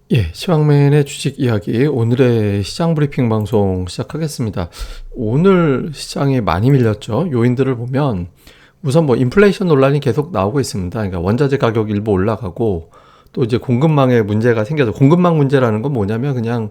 시황맨의 주식 이야기 오늘의 시장 브리핑 방송 시작하겠습니다. 오늘 시장이 많이 밀렸죠. 요인들을 보면 우선 인플레이션 논란이 계속 나오고 있습니다. 그러니까 원자재 가격 일부 올라가고 또 이제 공급망에 문제가 생겨서 공급망 문제라는 건 뭐냐면 그냥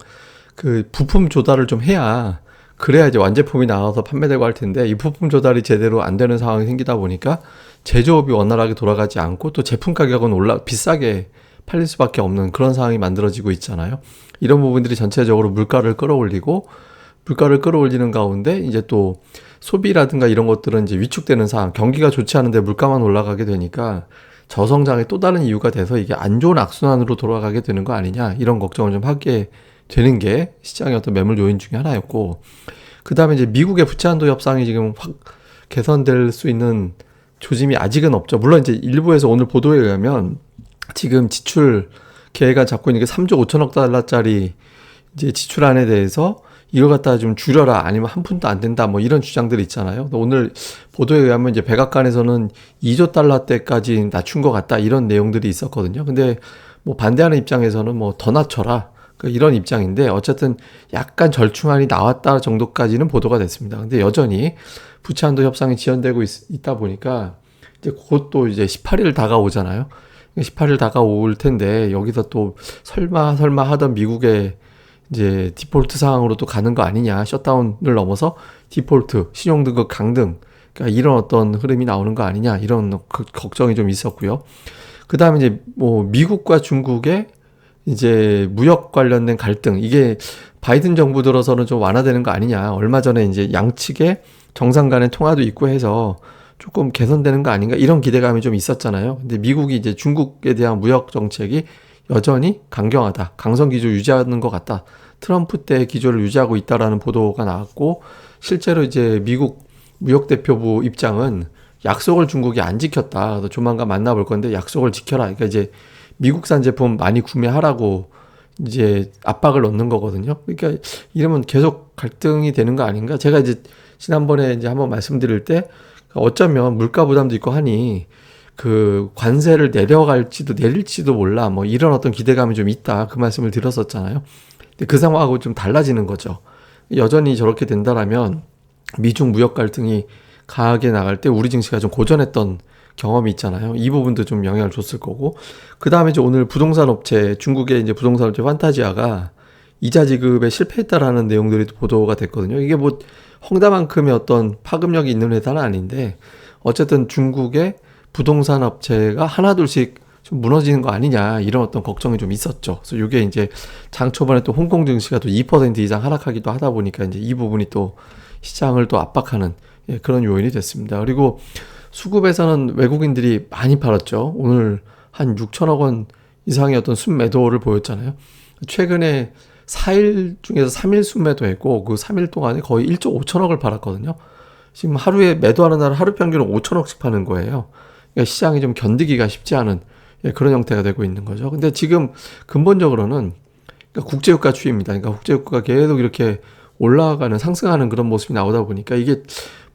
그 부품 조달을 좀 해야 그래야 이제 완제품이 나와서 판매되고 할 텐데 이 부품 조달이 제대로 안 되는 상황이 생기다 보니까 제조업이 원활하게 돌아가지 않고 또 제품 가격은 비싸게 팔릴 수밖에 없는 그런 상황이 만들어지고 있잖아요. 이런 부분들이 전체적으로 물가를 끌어올리는 가운데 이제 또 소비라든가 이런 것들은 이제 위축되는 상황, 경기가 좋지 않은데 물가만 올라가게 되니까 저성장의 또 다른 이유가 돼서 이게 안 좋은 악순환으로 돌아가게 되는 거 아니냐 이런 걱정을 좀 하게 되는 게 시장의 어떤 매물 요인 중에 하나였고, 그 다음에 이제 미국의 부채한도 협상이 지금 확 개선될 수 있는 조짐이 아직은 없죠. 물론 이제 일부에서 오늘 보도에 의하면 지금 지출 계획안 잡고 있는 게 3조 5천억 달러짜리 이제 지출안에 대해서 이걸 갖다가 좀 줄여라 아니면 한 푼도 안 된다 이런 주장들이 있잖아요. 오늘 보도에 의하면 이제 백악관에서는 2조 달러대까지 낮춘 것 같다 이런 내용들이 있었거든요. 근데 반대하는 입장에서는 더 낮춰라 이런 입장인데, 어쨌든 약간 절충안이 나왔다 정도까지는 보도가 됐습니다. 근데 여전히 부채한도 협상이 지연되고 있다 보니까 이제 곧 또 이제 18일 다가오잖아요. 18일 다가올 텐데 여기서 또 설마 하던 미국의 이제 디폴트 상황으로 또 가는 거 아니냐, 셧다운을 넘어서 디폴트, 신용등급 강등, 그러니까 이런 어떤 흐름이 나오는 거 아니냐 이런 걱정이 좀 있었고요. 그 다음에 이제 미국과 중국의 이제 무역 관련된 갈등, 이게 바이든 정부 들어서는 좀 완화되는 거 아니냐, 얼마 전에 이제 양측의 정상 간의 통화도 있고 해서 조금 개선되는 거 아닌가 이런 기대감이 좀 있었잖아요. 근데 미국이 이제 중국에 대한 무역 정책이 여전히 강경하다, 강성 기조 유지하는 것 같다, 트럼프 때 기조를 유지하고 있다라는 보도가 나왔고, 실제로 이제 미국 무역대표부 입장은 약속을 중국이 안 지켰다, 그래서 조만간 만나볼 건데 약속을 지켜라, 그러니까 이제 미국산 제품 많이 구매하라고 이제 압박을 넣는 거거든요. 그러니까 이러면 계속 갈등이 되는 거 아닌가? 제가 이제 지난번에 이제 한번 말씀드릴 때 어쩌면 물가 부담도 있고 하니 그 관세를 내릴지도 몰라 이런 어떤 기대감이 좀 있다 그 말씀을 드렸었잖아요. 근데 그 상황하고 좀 달라지는 거죠. 여전히 저렇게 된다라면 미중 무역 갈등이 강하게 나갈 때 우리 증시가 좀 고전했던 경험이 있잖아요. 이 부분도 좀 영향을 줬을 거고, 그 다음에 이제 오늘 중국의 이제 부동산 업체 판타지아가 이자 지급에 실패했다라는 내용들이 보도가 됐거든요. 이게 헝다만큼의 어떤 파급력이 있는 회사는 아닌데 어쨌든 중국의 부동산 업체가 하나둘씩 좀 무너지는 거 아니냐 이런 어떤 걱정이 좀 있었죠. 그래서 이게 이제 장 초반에 또 홍콩 증시가 또 2% 이상 하락하기도 하다 보니까 이제 이 부분이 또 시장을 또 압박하는 그런 요인이 됐습니다. 그리고 수급에서는 외국인들이 많이 팔았죠. 오늘 한 6천억 원 이상의 어떤 순매도를 보였잖아요. 최근에 4일 중에서 3일 순매도했고 그 3일 동안에 거의 1조 5천억을 팔았거든요. 지금 하루에 매도하는 날 하루 평균 5천억씩 파는 거예요. 그러니까 시장이 좀 견디기가 쉽지 않은 그런 형태가 되고 있는 거죠. 근데 지금 근본적으로는 그러니까 국제유가 추이입니다. 그러니까 국제유가가 계속 이렇게 올라가는, 상승하는 그런 모습이 나오다 보니까 이게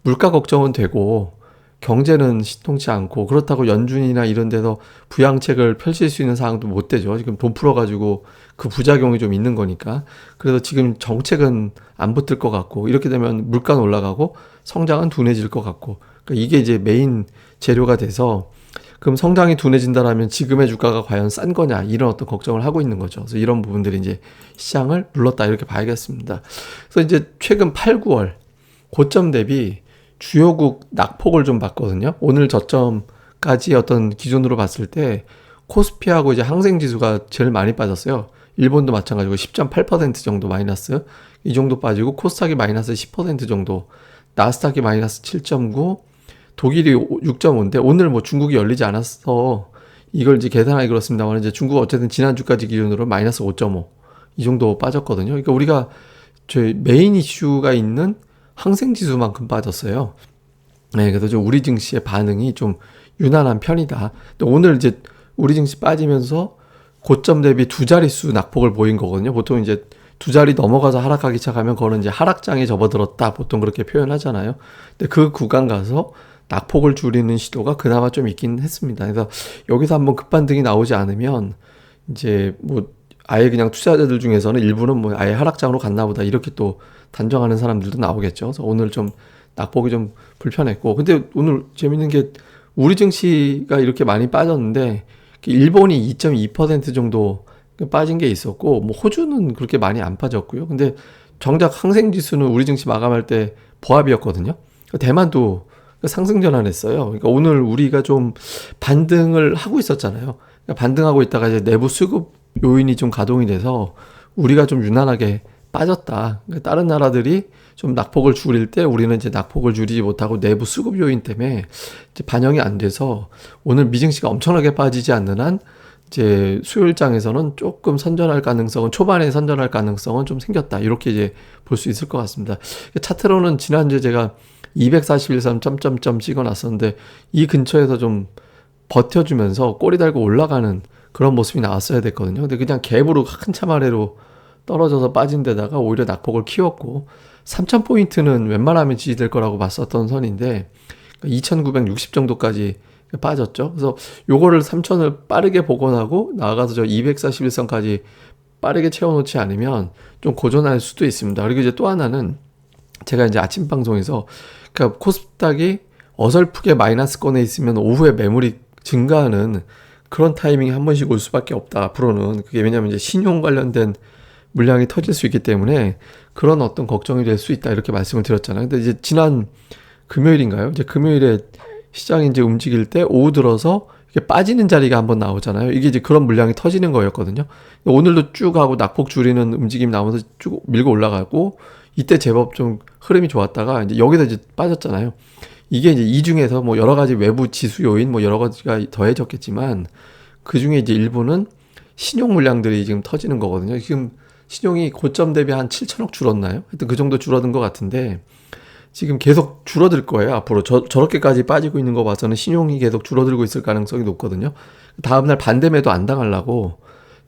물가 걱정은 되고 경제는 신통치 않고, 그렇다고 연준이나 이런 데서 부양책을 펼칠 수 있는 상황도 못 되죠. 지금 돈 풀어가지고 그 부작용이 좀 있는 거니까. 그래서 지금 정책은 안 붙을 것 같고, 이렇게 되면 물가는 올라가고 성장은 둔해질 것 같고, 그러니까 이게 이제 메인 재료가 돼서 그럼 성장이 둔해진다라면 지금의 주가가 과연 싼 거냐 이런 어떤 걱정을 하고 있는 거죠. 그래서 이런 부분들이 이제 시장을 불렀다 이렇게 봐야겠습니다. 그래서 이제 최근 8, 9월 고점 대비 주요국 낙폭을 좀 봤거든요. 오늘 저점까지 어떤 기준으로 봤을 때 코스피하고 이제 항생지수가 제일 많이 빠졌어요. 일본도 마찬가지고 10.8% 정도 마이너스 이 정도 빠지고, 코스닥이 마이너스 10% 정도, 나스닥이 마이너스 7.9, 독일이 6.5인데 오늘 중국이 열리지 않아서 이걸 이제 계산하기 그렇습니다만 이제 중국 어쨌든 지난주까지 기준으로 마이너스 5.5 이 정도 빠졌거든요. 그러니까 우리가 저희 메인 이슈가 있는 항생지수만큼 빠졌어요. 네, 그래서 우리 증시의 반응이 좀 유난한 편이다. 근데 오늘 이제 우리 증시 빠지면서 고점 대비 두 자릿수 낙폭을 보인 거거든요. 보통 이제 두 자리 넘어가서 하락하기 시작하면 그거는 이제 하락장에 접어들었다 보통 그렇게 표현하잖아요. 근데 그 구간 가서 낙폭을 줄이는 시도가 그나마 좀 있긴 했습니다. 그래서 여기서 한번 급반등이 나오지 않으면 이제 아예 그냥 투자자들 중에서는 일부는 뭐 아예 하락장으로 갔나 보다 이렇게 또 단정하는 사람들도 나오겠죠. 그래서 오늘 좀 낙폭이 좀 불편했고, 근데 오늘 재밌는 게 우리 증시가 이렇게 많이 빠졌는데 일본이 2.2% 정도 빠진 게 있었고, 뭐 호주는 그렇게 많이 안 빠졌고요. 근데 정작 항생 지수는 우리 증시 마감할 때 보합이었거든요. 대만도 상승 전환했어요. 그러니까 오늘 우리가 좀 반등을 하고 있었잖아요. 그러니까 반등하고 있다가 이제 내부 수급 요인이 좀 가동이 돼서 우리가 좀 유난하게 빠졌다. 그러니까 다른 나라들이 좀 낙폭을 줄일 때 우리는 이제 낙폭을 줄이지 못하고 내부 수급 요인 때문에 이제 반영이 안 돼서 오늘 미증시가 엄청나게 빠지지 않는 한 이제 수요일장에서는 조금 선전할 가능성은, 초반에 선전할 가능성은 좀 생겼다. 이렇게 이제 볼 수 있을 것 같습니다. 차트로는 지난주에 제가 241선 점점점 찍어 놨었는데 이 근처에서 좀 버텨주면서 꼬리 달고 올라가는 그런 모습이 나왔어야 됐거든요. 근데 그냥 갭으로 큰 참 아래로 떨어져서 빠진 데다가 오히려 낙폭을 키웠고, 3000포인트는 웬만하면 지지될 거라고 봤었던 선인데 2960 정도까지 빠졌죠. 그래서 요거를 3000을 빠르게 복원하고 나아가서 저 241선까지 빠르게 채워놓지 않으면 좀 고전할 수도 있습니다. 그리고 이제 또 하나는 제가 이제 아침 방송에서, 그러니까 코스닥이 어설프게 마이너스권에 있으면 오후에 매물이 증가하는 그런 타이밍이 한 번씩 올 수밖에 없다. 앞으로는 그게 왜냐하면 이제 신용 관련된 물량이 터질 수 있기 때문에 그런 어떤 걱정이 될 수 있다 이렇게 말씀을 드렸잖아요. 근데 이제 지난 금요일인가요? 이제 금요일에 시장이 이제 움직일 때 오후 들어서 이게 빠지는 자리가 한번 나오잖아요. 이게 이제 그런 물량이 터지는 거였거든요. 오늘도 쭉 하고 낙폭 줄이는 움직임이 나오면서 쭉 밀고 올라가고, 이때 제법 좀 흐름이 좋았다가 이제 여기서 이제 빠졌잖아요. 이게 이제 이 중에서 뭐 여러 가지 외부 지수 요인 뭐 여러 가지가 더해졌겠지만 그 중에 이제 일부는 신용 물량들이 지금 터지는 거거든요. 지금 신용이 고점 대비 한 7천억 줄었나요? 하여튼 그 정도 줄어든 것 같은데 지금 계속 줄어들 거예요. 앞으로 저렇게까지 빠지고 있는 거 봐서는 신용이 계속 줄어들고 있을 가능성이 높거든요. 다음날 반대매도 안 당하려고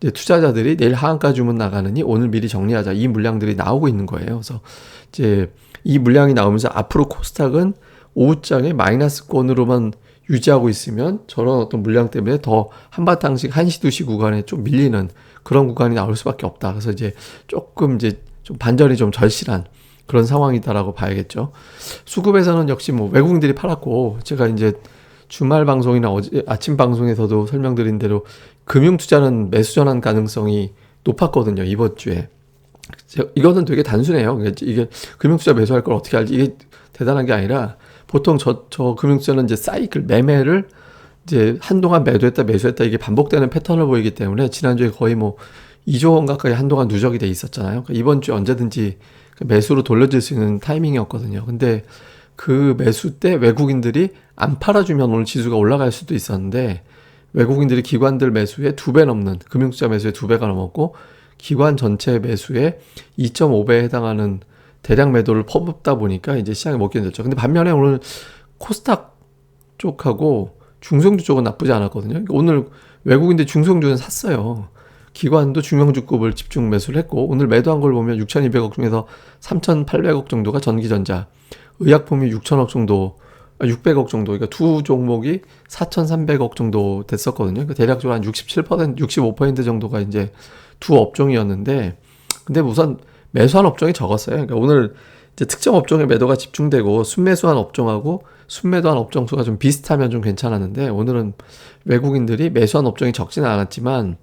이제 투자자들이 내일 하한가 주문 나가느니 오늘 미리 정리하자, 이 물량들이 나오고 있는 거예요. 그래서 이제 이 물량이 나오면서 앞으로 코스닥은 오후장에 마이너스권으로만 유지하고 있으면 저런 어떤 물량 때문에 더 한바탕씩 1시, 2시 구간에 좀 밀리는 그런 구간이 나올 수밖에 없다. 그래서 이제 조금 이제 좀 반전이 좀 절실한 그런 상황이다라고 봐야겠죠. 수급에서는 역시 뭐 외국인들이 팔았고, 제가 이제 주말 방송이나 어제 아침 방송에서도 설명드린 대로 금융 투자는 매수 전환 가능성이 높았거든요, 이번 주에. 이거는 되게 단순해요. 이게 금융 투자 매수할 걸 어떻게 알지? 이게 대단한 게 아니라 보통 저 금융 투자는 이제 사이클 매매를 이제 한동안 매도했다 매수했다 이게 반복되는 패턴을 보이기 때문에 지난주에 거의 뭐 2조 원 가까이 한동안 누적이 돼 있었잖아요. 그러니까 이번 주에 언제든지 매수로 돌려질 수 있는 타이밍이었거든요. 근데 그 매수 때 외국인들이 안 팔아주면 오늘 지수가 올라갈 수도 있었는데, 외국인들이 기관들 매수에 2배 넘는, 금융투자 매수에 2배가 넘었고 기관 전체 매수에 2.5배에 해당하는 대량 매도를 퍼붓다 보니까 이제 시장에 못 견뎠죠. 근데 반면에 오늘 코스닥 쪽하고 중성주 쪽은 나쁘지 않았거든요. 오늘 외국인들 중성주는 샀어요. 기관도 중형주급을 집중 매수를 했고, 오늘 매도한 걸 보면 6,200억 중에서 3,800억 정도가 전기전자, 의약품이 6천억 정도, 600억 정도, 그러니까 두 종목이 4,300억 정도 됐었거든요. 그러니까 대략적으로 한 67%, 65% 정도가 이제 두 업종이었는데, 근데 우선 매수한 업종이 적었어요. 그러니까 오늘 이제 특정 업종에 매도가 집중되고 순매수한 업종하고 순매도한 업종 수가 좀 비슷하면 좀 괜찮았는데, 오늘은 외국인들이 매수한 업종이 적지는 않았지만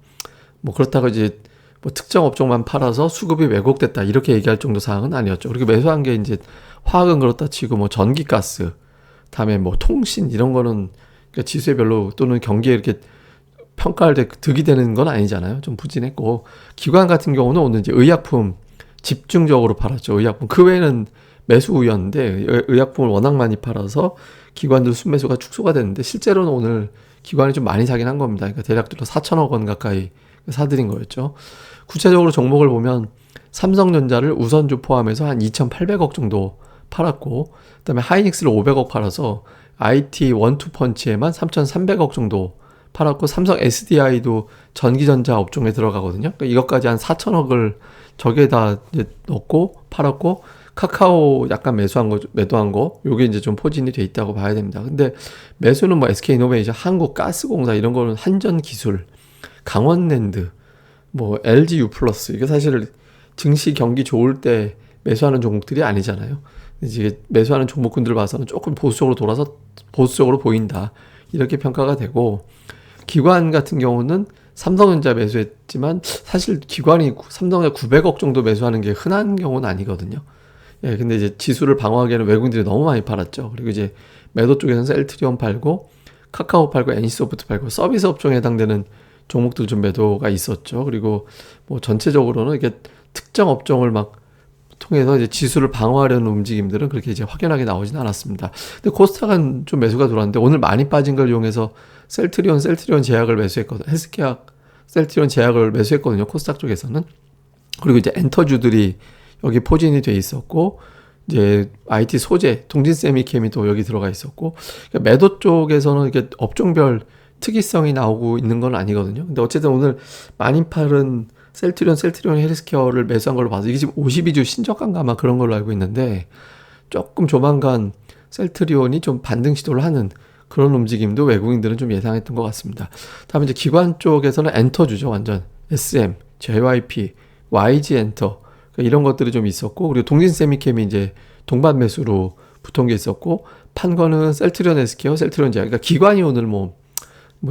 뭐 그렇다고 이제 뭐 특정 업종만 팔아서 수급이 왜곡됐다 이렇게 얘기할 정도 사항은 아니었죠. 그리고 매수한 게 이제 화학은 그렇다 치고 뭐 전기가스, 다음에 뭐 통신 이런 거는 그러니까 지수에 별로 또는 경기에 이렇게 평가할 때 득이 되는 건 아니잖아요. 좀 부진했고, 기관 같은 경우는 오늘 이제 의약품 집중적으로 팔았죠. 의약품 그 외에는 매수 우였는데 의약품을 워낙 많이 팔아서 기관들 순매수가 축소가 됐는데, 실제로는 오늘 기관이 좀 많이 사긴 한 겁니다. 그러니까 대략적으로 4천억 원 가까이 사들인 거였죠. 구체적으로 종목을 보면 삼성전자를 우선주 포함해서 한 2,800억 정도 팔았고, 그다음에 하이닉스를 500억 팔아서 IT 원투펀치에만 3,300억 정도 팔았고, 삼성 SDI도 전기전자 업종에 들어가거든요. 그러니까 이것까지 한 4천억을 저기에다 이제 넣고 팔았고, 카카오 약간 매도한 거, 요게 이제 좀 포진이 돼 있다고 봐야 됩니다. 근데 매수는 뭐 SK이노베이션, 한국가스공사 이런 거는 한전기술, 강원랜드, 뭐 LG U 플러스 이게 사실 증시 경기 좋을 때 매수하는 종목들이 아니잖아요. 이제 매수하는 종목군들을 봐서는 조금 보수적으로 돌아서 보수적으로 보인다 이렇게 평가가 되고, 기관 같은 경우는 삼성전자 매수했지만 사실 기관이 삼성전자 900억 정도 매수하는 게 흔한 경우는 아니거든요. 예, 근데 이제 지수를 방어하기에는 외국인들이 너무 많이 팔았죠. 그리고 이제 매도 쪽에서는 셀트리온 팔고 카카오 팔고 NC소프트 팔고 서비스 업종에 해당되는 종목들 좀 매도가 있었죠. 그리고 뭐 전체적으로는 이게 특정 업종을 막 통해서 이제 지수를 방어하려는 움직임들은 그렇게 이제 확연하게 나오진 않았습니다. 근데 코스닥은 좀 매수가 들어왔는데 오늘 많이 빠진 걸 이용해서 셀트리온 제약을 매수했거든요. 헬스케어 셀트리온 제약을 매수했거든요. 코스닥 쪽에서는. 그리고 이제 엔터주들이 여기 포진이 돼 있었고, 이제 IT 소재, 동진세미캠이 또 여기 들어가 있었고, 그러니까 매도 쪽에서는 이게 업종별 특이성이 나오고 있는 건 아니거든요. 근데 어쨌든 오늘 많이 팔은 셀트리온 헬스케어를 매수한 걸로 봐서 이게 지금 52주 신저가인가 아마 그런 걸로 알고 있는데, 조금 조만간 셀트리온이 좀 반등 시도를 하는 그런 움직임도 외국인들은 좀 예상했던 것 같습니다. 다음에 이제 기관 쪽에서는 엔터주죠. 완전 SM, JYP, YG 엔터, 그러니까 이런 것들이 좀 있었고, 그리고 동진세미캠이 이제 동반 매수로 붙은 게 있었고, 판 거는 셀트리온 헬스케어, 셀트리온 제약. 그러니까 기관이 오늘 뭐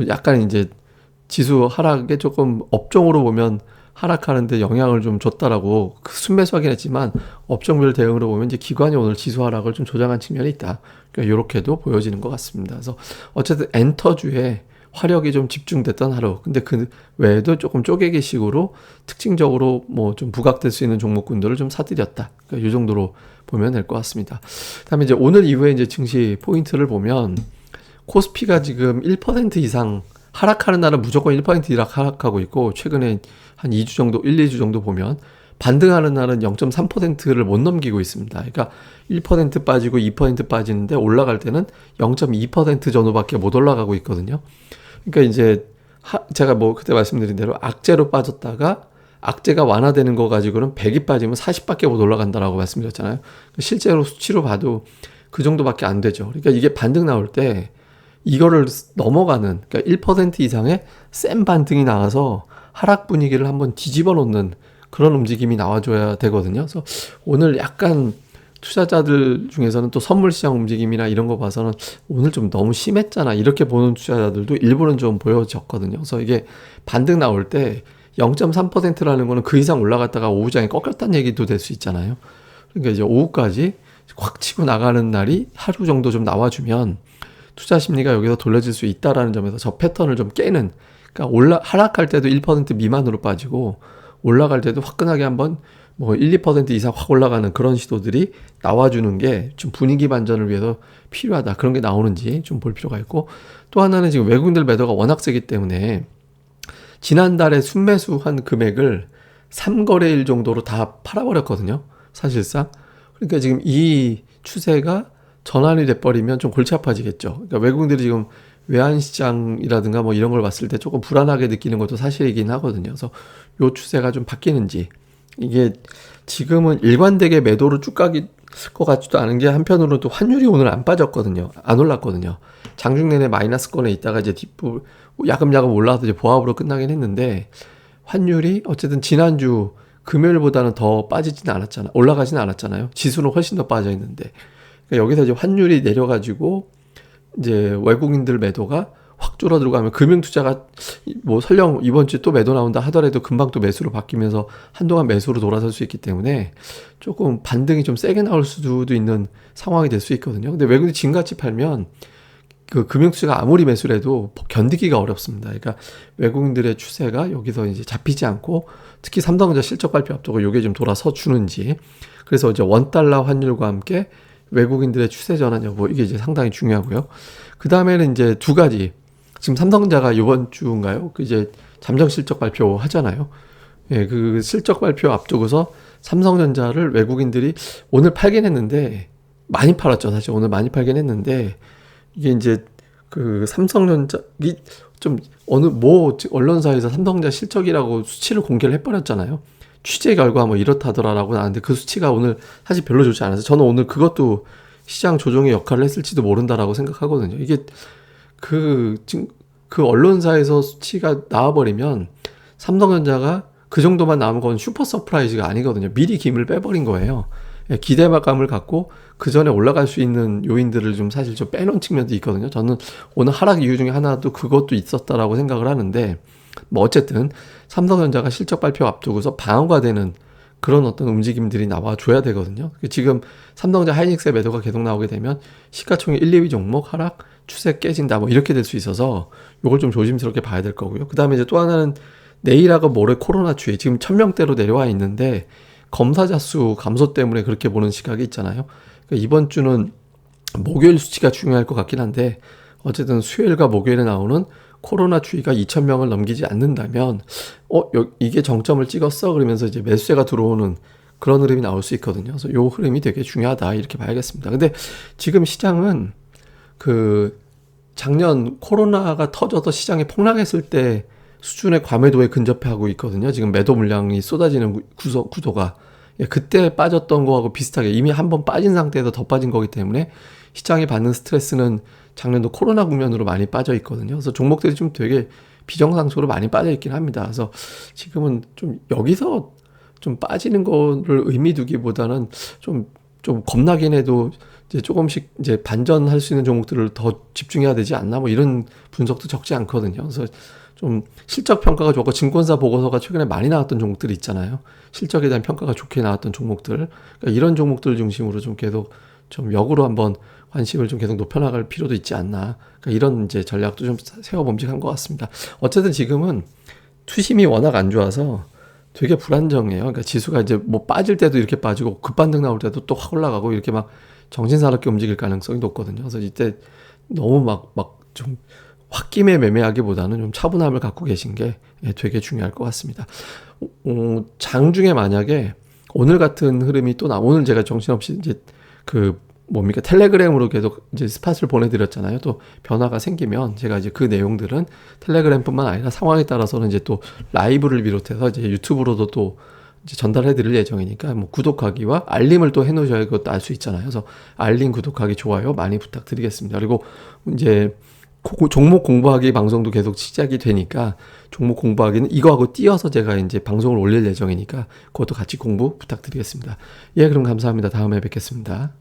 약간 이제 지수 하락에 조금 업종으로 보면 하락하는데 영향을 좀 줬다라고 순매수하긴 했지만, 업종별 대응으로 보면 이제 기관이 오늘 지수 하락을 좀 조장한 측면이 있다. 그러니까 이렇게도 보여지는 것 같습니다. 그래서 어쨌든 엔터주에 화력이 좀 집중됐던 하루. 근데 그 외에도 조금 쪼개기식으로 특징적으로 뭐 좀 부각될 수 있는 종목군들을 좀 사들였다. 그러니까 이 정도로 보면 될 것 같습니다. 그다음에 이제 오늘 이후에 이제 증시 포인트를 보면 코스피가 지금 1% 이상 하락하는 날은 무조건 1% 이상 하락하고 있고, 최근에 한 2주 정도, 2주 정도 보면 반등하는 날은 0.3%를 못 넘기고 있습니다. 그러니까 1% 빠지고 2% 빠지는데 올라갈 때는 0.2% 정도밖에 못 올라가고 있거든요. 그러니까 이제 제가 뭐 그때 말씀드린 대로 악재로 빠졌다가 악재가 완화되는 거 가지고는 100이 빠지면 40밖에 못 올라간다라고 말씀드렸잖아요. 실제로 수치로 봐도 그 정도밖에 안 되죠. 그러니까 이게 반등 나올 때 이거를 넘어가는, 그러니까 1% 이상의 센 반등이 나와서 하락 분위기를 한번 뒤집어 놓는 그런 움직임이 나와줘야 되거든요. 그래서 오늘 약간 투자자들 중에서는 또 선물 시장 움직임이나 이런 거 봐서는 오늘 좀 너무 심했잖아 이렇게 보는 투자자들도 일부는 좀 보여졌거든요. 그래서 이게 반등 나올 때 0.3%라는 거는 그 이상 올라갔다가 오후장에 꺾였다는 얘기도 될 수 있잖아요. 그러니까 이제 오후까지 확 치고 나가는 날이 하루 정도 좀 나와주면 투자 심리가 여기서 돌려질 수 있다라는 점에서 저 패턴을 좀 깨는, 그러니까 하락할 때도 1% 미만으로 빠지고 올라갈 때도 화끈하게 한번 뭐 1, 2% 이상 확 올라가는 그런 시도들이 나와주는 게 좀 분위기 반전을 위해서 필요하다. 그런 게 나오는지 좀 볼 필요가 있고, 또 하나는 지금 외국인들 매도가 워낙 세기 때문에 지난달에 순매수한 금액을 3거래일 정도로 다 팔아버렸거든요. 사실상. 그러니까 지금 이 추세가 전환이 돼버리면 좀 골치 아파지겠죠. 그러니까 외국인들이 지금 외환시장이라든가 뭐 이런 걸 봤을 때 조금 불안하게 느끼는 것도 사실이긴 하거든요. 그래서 요 추세가 좀 바뀌는지, 이게 지금은 일관되게 매도로 쭉 가기 것 같지도 않은 게, 한편으로는 또 환율이 오늘 안 빠졌거든요. 안 올랐거든요. 장중 내내 마이너스권에 있다가 이제 뒷부 야금야금 올라와서 이제 보합으로 끝나긴 했는데, 환율이 어쨌든 지난주 금요일보다는 더 빠지진 않았잖아요. 올라가진 않았잖아요. 지수는 훨씬 더 빠져 있는데. 그러니까 여기서 이제 환율이 내려가지고 이제 외국인들 매도가 확 줄어들고 하면 금융투자가 뭐 설령 이번 주에 또 매도 나온다 하더라도 금방 또 매수로 바뀌면서 한동안 매수로 돌아설 수 있기 때문에 조금 반등이 좀 세게 나올 수도 있는 상황이 될 수 있거든요. 근데 외국인이 지금같이 팔면 그 금융투자가 아무리 매수를 해도 견디기가 어렵습니다. 그러니까 외국인들의 추세가 여기서 이제 잡히지 않고, 특히 삼성전자 실적 발표 앞두고 이게 좀 돌아서 주는지, 그래서 이제 원달러 환율과 함께 외국인들의 추세 전환 여부, 이게 이제 상당히 중요하고요. 그 다음에는 이제 두 가지. 지금 삼성전자가 이번 주인가요? 그 이제 잠정 실적 발표 하잖아요. 예, 그 실적 발표 앞두고서 삼성전자를 외국인들이 오늘 팔긴 했는데, 많이 팔았죠. 사실 오늘 많이 팔긴 했는데, 이게 이제 그 삼성전자, 좀 어느 뭐 언론사에서 삼성전자 실적이라고 수치를 공개를 해버렸잖아요. 취재 결과 뭐 이렇다더라라고 나왔는데 그 수치가 오늘 사실 별로 좋지 않아서 저는 오늘 그것도 시장 조정의 역할을 했을지도 모른다라고 생각하거든요. 이게 그 언론사에서 수치가 나와버리면 삼성전자가 그 정도만 나오면 그건 슈퍼 서프라이즈가 아니거든요. 미리 김을 빼버린 거예요. 예, 기대감을 갖고 그 전에 올라갈 수 있는 요인들을 좀 사실 좀 빼놓은 측면도 있거든요. 저는 오늘 하락 이유 중에 하나도 그것도 있었다라고 생각을 하는데, 뭐 어쨌든 삼성전자가 실적 발표 앞두고서 방어가 되는 그런 어떤 움직임들이 나와줘야 되거든요. 지금 삼성전자 하이닉스의 매도가 계속 나오게 되면 시가총액 1, 2위 종목 하락, 추세 깨진다 뭐 이렇게 될 수 있어서 이걸 좀 조심스럽게 봐야 될 거고요. 그 다음에 이제 또 하나는 내일하고 모레 코로나 추이, 지금 1000명대로 내려와 있는데 검사자 수 감소 때문에 그렇게 보는 시각이 있잖아요. 그러니까 이번 주는 목요일 수치가 중요할 것 같긴 한데, 어쨌든 수요일과 목요일에 나오는 코로나 추이가 2000명을 넘기지 않는다면 이게 정점을 찍었어 그러면서 이제 매수세가 들어오는 그런 흐름이 나올 수 있거든요. 그래서 요 흐름이 되게 중요하다 이렇게 봐야겠습니다. 근데 지금 시장은 그 작년 코로나가 터져서 시장이 폭락했을 때 수준의 과매도에 근접하고 있거든요. 지금 매도 물량이 쏟아지는 구도가, 예, 그때 빠졌던 거하고 비슷하게 이미 한번 빠진 상태에서 더 빠진 거기 때문에 시장이 받는 스트레스는 작년도 코로나 국면으로 많이 빠져 있거든요. 그래서 종목들이 좀 되게 비정상적으로 많이 빠져 있긴 합니다. 그래서 지금은 좀 여기서 좀 빠지는 거를 의미 두기보다는 좀 겁나긴 해도 이제 조금씩 이제 반전할 수 있는 종목들을 더 집중해야 되지 않나 뭐 이런 분석도 적지 않거든요. 그래서 좀 실적 평가가 좋고 증권사 보고서가 최근에 많이 나왔던 종목들이 있잖아요. 실적에 대한 평가가 좋게 나왔던 종목들, 그러니까 이런 종목들 중심으로 좀 계속 좀 역으로 한번 관심을 좀 계속 높여나갈 필요도 있지 않나. 그러니까 이런 이제 전략도 좀 세워봄직한 것 같습니다. 어쨌든 지금은 투심이 워낙 안 좋아서 되게 불안정해요. 그러니까 지수가 이제 뭐 빠질 때도 이렇게 빠지고 급반등 나올 때도 또 확 올라가고 이렇게 막 정신사납게 움직일 가능성이 높거든요. 그래서 이때 너무 막 좀 홧김에 매매하기보다는 좀 차분함을 갖고 계신 게 되게 중요할 것 같습니다. 장중에 만약에 오늘 같은 흐름이 또 오늘 제가 정신없이 이제 텔레그램으로 계속 이제 스팟을 보내드렸잖아요. 또 변화가 생기면 제가 이제 그 내용들은 텔레그램뿐만 아니라 상황에 따라서는 이제 또 라이브를 비롯해서 이제 유튜브로도 또 이제 전달해 드릴 예정이니까 뭐 구독하기와 알림을 또 해놓으셔야 그것도 알 수 있잖아요. 그래서 알림, 구독하기, 좋아요 많이 부탁드리겠습니다. 그리고 이제 종목 공부하기 방송도 계속 시작이 되니까 종목 공부하기는 이거하고 띄어서 제가 이제 방송을 올릴 예정이니까 그것도 같이 공부 부탁드리겠습니다. 예, 그럼 감사합니다. 다음에 뵙겠습니다.